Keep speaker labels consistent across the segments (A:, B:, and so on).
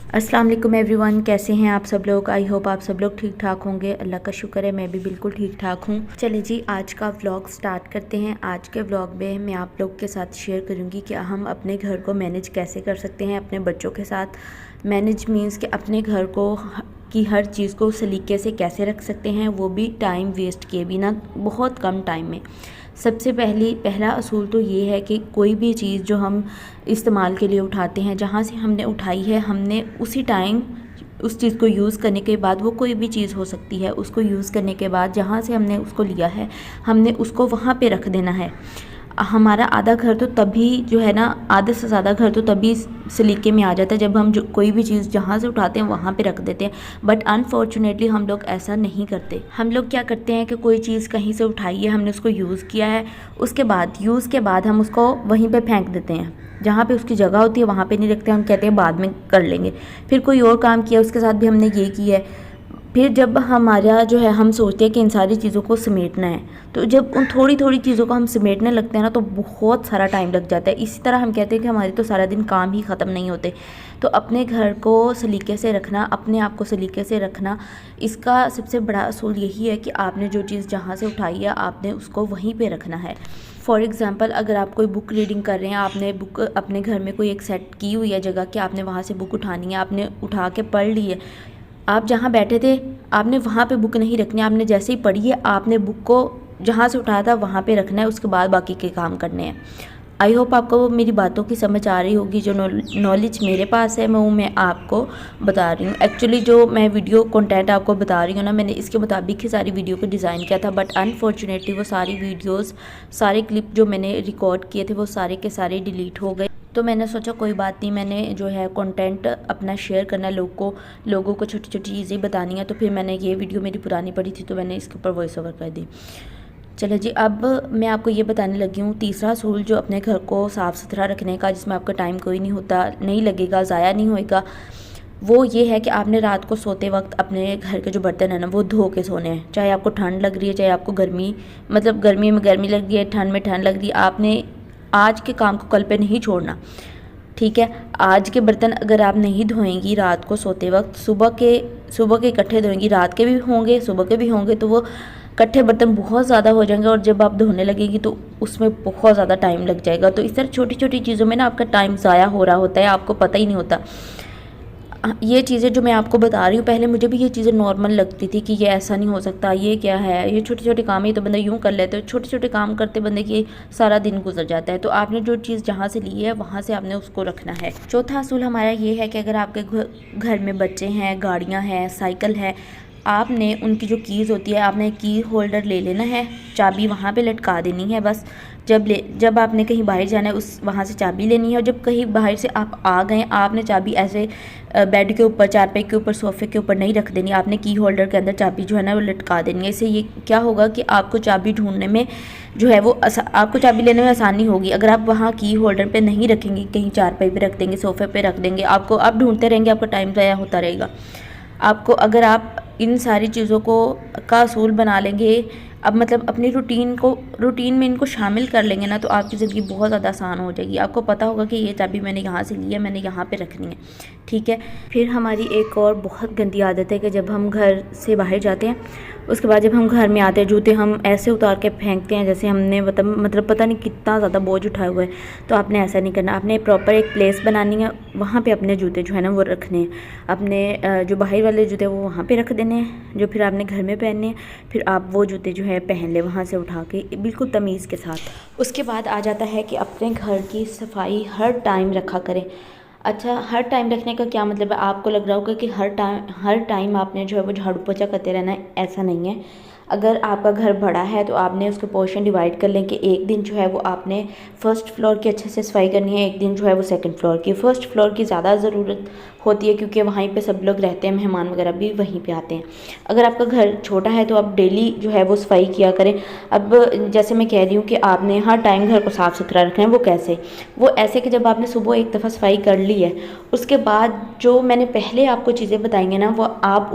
A: अस्सलाम वालेकुम एवरीवन, कैसे हैं आप सब लोग। आई होप आप सब लोग ठीक ठाक होंगे। अल्लाह का शुक्र है मैं भी बिल्कुल ठीक ठाक हूँ। चलिए जी, आज का व्लॉग स्टार्ट करते हैं। आज के व्लॉग में मैं आप लोग के साथ शेयर करूँगी कि हम अपने घर को मैनेज कैसे कर सकते हैं अपने बच्चों के साथ। मैनेज मीन्स कि अपने घर को की हर चीज़ को सलीके से कैसे रख सकते हैं, वो भी टाइम वेस्ट किए बिना, बहुत कम टाइम में। सबसे पहला असूल तो ये है कि कोई भी चीज़ जो हम इस्तेमाल के लिए उठाते हैं, जहाँ से हमने उठाई है, हमने उसी टाइम उस चीज़ को यूज़ करने के बाद, वो कोई भी चीज़ हो सकती है, उसको यूज़ करने के बाद जहाँ से हमने उसको लिया है, हमने उसको वहाँ पे रख देना है। हमारा आधा घर तो तभी जो है ना, आधे से ज़्यादा घर तो तभी सलीके में आ जाता है जब हम जो कोई भी चीज़ जहाँ से उठाते हैं वहाँ पे रख देते हैं। बट अनफॉर्चुनेटली हम लोग ऐसा नहीं करते। हम लोग क्या करते हैं कि कोई चीज़ कहीं से उठाई है, हमने उसको यूज़ किया है, उसके बाद यूज़ के बाद हम उसको वहीं पे फेंक देते हैं। जहाँ पे उसकी जगह होती है वहाँ पे नहीं रखते, हम कहते हैं बाद में कर लेंगे। फिर कोई और काम किया, उसके साथ भी हमने ये किया है। फिर जब हमारा जो है, हम सोचते हैं कि इन सारी चीज़ों को समेटना है, तो जब उन थोड़ी थोड़ी चीज़ों को हम समेटने लगते हैं ना, तो बहुत सारा टाइम लग जाता है। इसी तरह हम कहते हैं कि हमारे तो सारा दिन काम ही ख़त्म नहीं होते। तो अपने घर को सलीके से रखना, अपने आप को सलीके से रखना, इसका सबसे बड़ा असूल यही है कि आपने जो चीज़ जहाँ से उठाई है, आपने उसको वहीं पर रखना है। फॉर एग्ज़ाम्पल, अगर आप कोई बुक रीडिंग कर रहे हैं, आपने बुक अपने घर में कोई एक सेट की हुई है जगह कि आपने वहाँ से बुक उठानी है, आपने उठा के पढ़ ली है। आप जहाँ बैठे थे, आपने वहाँ पे बुक नहीं रखनी है। आपने जैसे ही पढ़ी है, आपने बुक को जहाँ से उठाया था वहाँ पे रखना है, उसके बाद बाकी के काम करने हैं। आई होप आपको मेरी बातों की समझ आ रही होगी। जो नॉलेज मेरे पास है वो मैं आपको बता रही हूँ। एक्चुअली जो मैं वीडियो कंटेंट आपको बता रही हूँ ना, मैंने इसके मुताबिक ही सारी वीडियो को डिज़ाइन किया था। बट अनफॉर्चुनेटली वो सारी वीडियोज़, सारे क्लिप जो मैंने रिकॉर्ड किए थे, वो सारे के सारे डिलीट हो गए। तो मैंने सोचा कोई बात नहीं, मैंने जो है कंटेंट अपना शेयर करना, लोगों को छोटी छोटी चीज़ें बतानी है। तो फिर मैंने ये वीडियो मेरी पुरानी पड़ी थी, तो मैंने इसके ऊपर वॉइस ओवर कर दी। चलो जी, अब मैं आपको ये बताने लगी हूँ तीसरा असूल जो अपने घर को साफ़ सुथरा रखने का, जिसमें आपका टाइम कोई नहीं लगेगा, ज़ाया नहीं होएगा। वो ये है कि आपने रात को सोते वक्त अपने घर के जो बर्तन है ना, वो धो के सोने हैं। चाहे आपको ठंड लग रही है, चाहे आपको गर्मी में गर्मी लग रही है, ठंड में ठंड लग रही है, आपने आज के काम को कल पे नहीं छोड़ना। ठीक है, आज के बर्तन अगर आप नहीं धोएंगी रात को सोते वक्त, सुबह के इकट्ठे धोएंगी, रात के भी होंगे, सुबह के भी होंगे, तो वो इकट्ठे बर्तन बहुत ज़्यादा हो जाएंगे। और जब आप धोने लगेंगी तो उसमें बहुत ज़्यादा टाइम लग जाएगा। तो इस तरह छोटी छोटी चीज़ों में ना आपका टाइम ज़ाया हो रहा होता है, आपको पता ही नहीं होता। ये चीज़ें जो मैं आपको बता रही हूँ, पहले मुझे भी ये चीज़ें नॉर्मल लगती थी कि ये ऐसा नहीं हो सकता, ये क्या है, ये छोटे छोटे काम ही तो बंदा यूँ कर लेते हो। छोटे छोटे काम करते बंदे की सारा दिन गुजर जाता है। तो आपने जो चीज़ जहाँ से ली है वहाँ से आपने उसको रखना है। चौथा असूल हमारा ये है कि अगर आपके घर में बच्चे हैं, गाड़ियाँ हैं, साइकिल है, आपने उनकी जो कीज़ होती है, आपने की होल्डर ले लेना है, चाबी वहाँ पे लटका देनी है बस। जब आपने कहीं बाहर जाना है, उस वहाँ से चाबी लेनी है। और जब कहीं बाहर से आप आ गए, आपने चाबी ऐसे बेड के ऊपर, चारपाई के ऊपर, सोफे के ऊपर नहीं रख देनी, आपने की होल्डर के अंदर चाबी जो है ना वो लटका देनी है। इससे ये क्या होगा कि आपको चाबी ढूंढने में जो है वो आपको चाबी लेने में आसानी होगी। अगर आप वहाँ की होल्डर पे नहीं रखेंगे, कहीं चारपाई पे रख देंगे, सोफे पे रख देंगे, आप ढूंढते रहेंगे, आपका टाइम ज़ाया होता रहेगा। आपको, अगर आप इन सारी चीज़ों का असूल बना लेंगे, अब मतलब अपनी रूटीन में इनको शामिल कर लेंगे ना, तो आपकी ज़िंदगी बहुत ज़्यादा आसान हो जाएगी। आपको पता होगा कि ये चाबी मैंने यहाँ से ली है, मैंने यहाँ पे रखनी है। ठीक है। फिर हमारी एक और बहुत गंदी आदत है कि जब हम घर से बाहर जाते हैं, उसके बाद जब हम घर में आते हैं, जूते हम ऐसे उतार के फेंकते हैं जैसे हमने मतलब पता नहीं कितना ज़्यादा बोझ उठाया हुआ है। तो आपने ऐसा नहीं करना, आपने प्रॉपर एक प्लेस बनानी है, वहाँ पे अपने जूते जो है ना वो रखने हैं। अपने जो बाहर वाले जूते वो वहाँ पे रख देने हैं, जो फिर आपने घर में पहनने हैं। फिर आप वो जूते जो है पहन ले वहाँ से उठा के, बिल्कुल तमीज़ के साथ। उसके बाद आ जाता है कि अपने घर की सफाई हर टाइम रखा करें। अच्छा, हर टाइम रखने का क्या मतलब है? आपको लग रहा होगा कि हर टाइम आपने जो है वो झाड़ू पोछा करते रहना है, ऐसा नहीं है। अगर आपका घर बड़ा है तो आपने उसके पोर्शन डिवाइड कर लें कि एक दिन जो है वो आपने फर्स्ट फ्लोर की अच्छे से सफाई करनी है, एक दिन जो है वो सेकंड फ्लोर की। फर्स्ट फ्लोर की ज़्यादा ज़रूरत होती है क्योंकि वहीं पे सब लोग रहते हैं, मेहमान वगैरह भी वहीं पे आते हैं। अगर आपका घर छोटा है तो आप डेली जो है वो सफाई किया करें। अब जैसे मैं कह रही हूँ कि आपने हर टाइम घर को साफ़ सुथरा रखना है, वो कैसे? वो ऐसे कि जब आपने सुबह एक दफ़ा सफाई कर ली है, उसके बाद जो मैंने पहले आपको चीज़ें बताएंगे ना, वो आप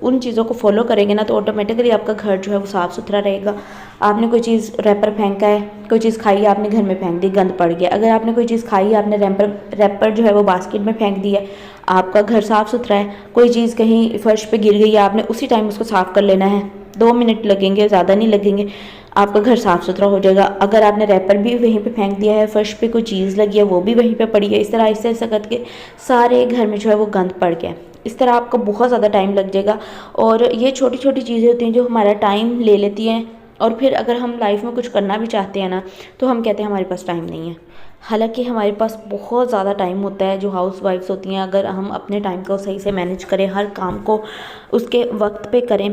A: उन चीज़ों को फॉलो करेंगे ना, तो ऑटोमेटिकली आपका घर जो है वो साफ़ सुथरा रहेगा। आपने कोई चीज़ रैपर फेंका है, कोई चीज़ खाई आपने घर में फेंक दी, गंद पड़ गया। अगर आपने कोई चीज़ खाई, आपने रैपर जो है वो बास्केट में फेंक दी है, आपका घर साफ़ सुथरा है, कोई चीज़ कहीं फर्श पे गिर गई है, आपने उसी टाइम उसको साफ़ कर लेना है, 2 मिनट लगेंगे, ज़्यादा नहीं लगेंगे, आपका घर साफ़ सुथरा हो जाएगा। अगर आपने रैपर भी वहीं पे फेंक दिया है, फर्श पे कोई चीज़ लगी है वो भी वहीं पे पड़ी है, इस तरह ऐसे ऐसा करके सारे घर में जो है वो गंद पड़ गया। इस तरह आपको बहुत ज़्यादा टाइम लग जाएगा। और ये छोटी छोटी चीज़ें होती हैं जो हमारा टाइम ले लेती हैं, और फिर अगर हम लाइफ में कुछ करना भी चाहते हैं ना, तो हम कहते हैं हमारे पास टाइम नहीं है। हालांकि हमारे पास बहुत ज़्यादा टाइम होता है जो हाउस वाइफ्स होती हैं। अगर हम अपने टाइम को सही से मैनेज करें, हर काम को उसके वक्त पे करें।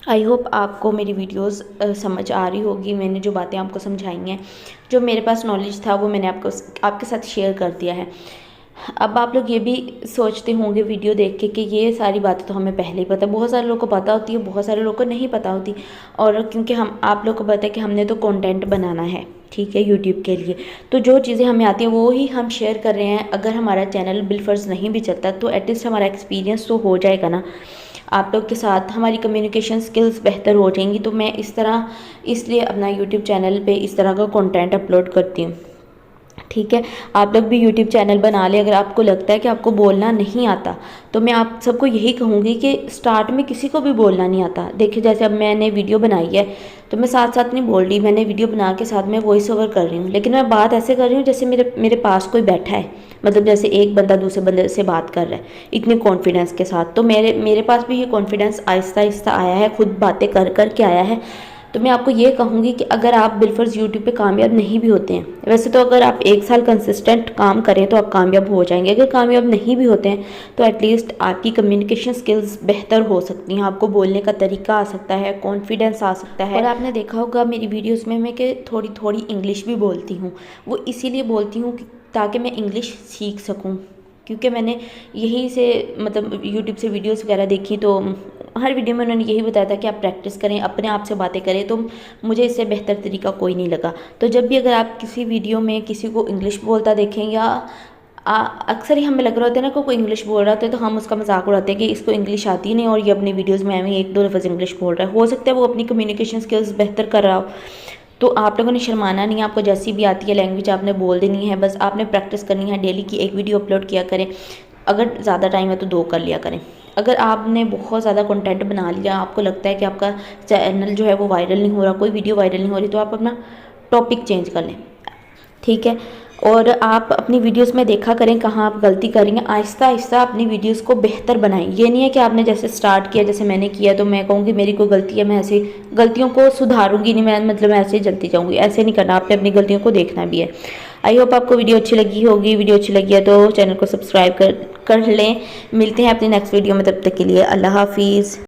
A: आई होप आपको मेरी वीडियोस समझ आ रही होगी। मैंने जो बातें आपको समझाई हैं, जो मेरे पास नॉलेज था वो मैंने आपके साथ शेयर कर दिया है। अब आप लोग ये भी सोचते होंगे वीडियो देख के कि ये सारी बातें तो हमें पहले ही पता है। बहुत सारे लोगों को पता होती है, बहुत सारे लोगों को नहीं पता होती। और क्योंकि हम आप लोग को पता है कि हमने तो कंटेंट बनाना है, ठीक है, यूट्यूब के लिए, तो जो चीज़ें हमें आती हैं वो ही हम शेयर कर रहे हैं। अगर हमारा चैनल बिलफर्ज नहीं भी चलता तो एटलीस्ट हमारा एक्सपीरियंस तो हो जाएगा ना आप लोग के साथ, हमारी कम्युनिकेशन स्किल्स बेहतर हो जाएंगी। तो मैं इसलिए अपना यूट्यूब चैनल पे इस तरह का कंटेंट अपलोड करती हूँ, ठीक है। आप लोग भी यूट्यूब चैनल बना लें। अगर आपको लगता है कि आपको बोलना नहीं आता, तो मैं आप सबको यही कहूँगी कि स्टार्ट में किसी को भी बोलना नहीं आता। देखिए जैसे अब मैंने वीडियो बनाई है तो मैं साथ साथ नहीं बोल रही, मैंने वीडियो बना के साथ में वॉइस ओवर कर रही हूँ, लेकिन मैं बात ऐसे कर रही हूँ जैसे मेरे पास कोई बैठा है, मतलब जैसे एक बंदा दूसरे बंदे से बात कर रहा है इतने कॉन्फिडेंस के साथ। तो मेरे पास भी ये कॉन्फिडेंस आहिस्ता आहिस्ता आया है, खुद बातें कर कर के आया है। तो मैं आपको ये कहूँगी कि अगर आप बिलफर्ज यूट्यूब पे कामयाब नहीं भी होते हैं, वैसे तो अगर आप 1 साल कंसिस्टेंट काम करें तो आप कामयाब हो जाएंगे। अगर कामयाब नहीं भी होते हैं तो एटलीस्ट आपकी कम्युनिकेशन स्किल्स बेहतर हो सकती हैं, आपको बोलने का तरीका आ सकता है, कॉन्फिडेंस आ सकता है। और आपने देखा होगा मेरी वीडियोज़ में मैं कि थोड़ी थोड़ी इंग्लिश भी बोलती हूँ। वो इसीलिए बोलती हूँ ताकि मैं इंग्लिश सीख सकूँ, क्योंकि मैंने यहीं से मतलब यूट्यूब से वीडियोस वगैरह देखी, तो हर वीडियो में उन्होंने यही बताया था कि आप प्रैक्टिस करें, अपने आप से बातें करें। तो मुझे इससे बेहतर तरीका कोई नहीं लगा। तो जब भी अगर आप किसी वीडियो में किसी को इंग्लिश बोलता देखें, या अक्सर ही हमें लग रहा होता है ना कोई इंग्लिश बोल रहा होता है, तो हम उसका मजाक उड़ाते हैं कि इसको इंग्लिश आती नहीं और ये अपनी वीडियोज़ में हमें 1-2 लफ्ज़ इंग्लिश बोल रहा है। हो सकता है वो अपनी कम्युनिकेशन स्किल्स बेहतर कर रहा हो। तो आप लोगों ने शर्माना नहीं है, आपको जैसी भी आती है लैंग्वेज आपने बोल देनी है, बस आपने प्रैक्टिस करनी है। डेली की 1 वीडियो अपलोड किया करें, अगर ज़्यादा टाइम है तो 2 कर लिया करें। अगर आपने बहुत ज़्यादा कंटेंट बना लिया, आपको लगता है कि आपका चैनल जो है वो वायरल नहीं हो रहा, कोई वीडियो वायरल नहीं हो रही, तो आप अपना टॉपिक चेंज कर लें, ठीक है। और आप अपनी वीडियोस में देखा करें कहाँ आप गलती कर रही हैं, आहिस्ता आहिस्ता अपनी वीडियोस को बेहतर बनाएं। ये नहीं है कि आपने जैसे स्टार्ट किया, जैसे मैंने किया, तो मैं कहूँगी मेरी कोई गलती है, मैं ऐसे गलतियों को सुधारूंगी नहीं, मैं मतलब मैं ऐसे ही जलती जाऊँगी, ऐसे नहीं करना। आपने अपनी गलतियों को देखना भी है। आई होप आपको वीडियो अच्छी लगी होगी। वीडियो अच्छी लगी है तो चैनल को सब्सक्राइब कर लें। मिलते हैं अपनी नेक्स्ट वीडियो में, तब तक के लिए अल्लाह हाफिज़।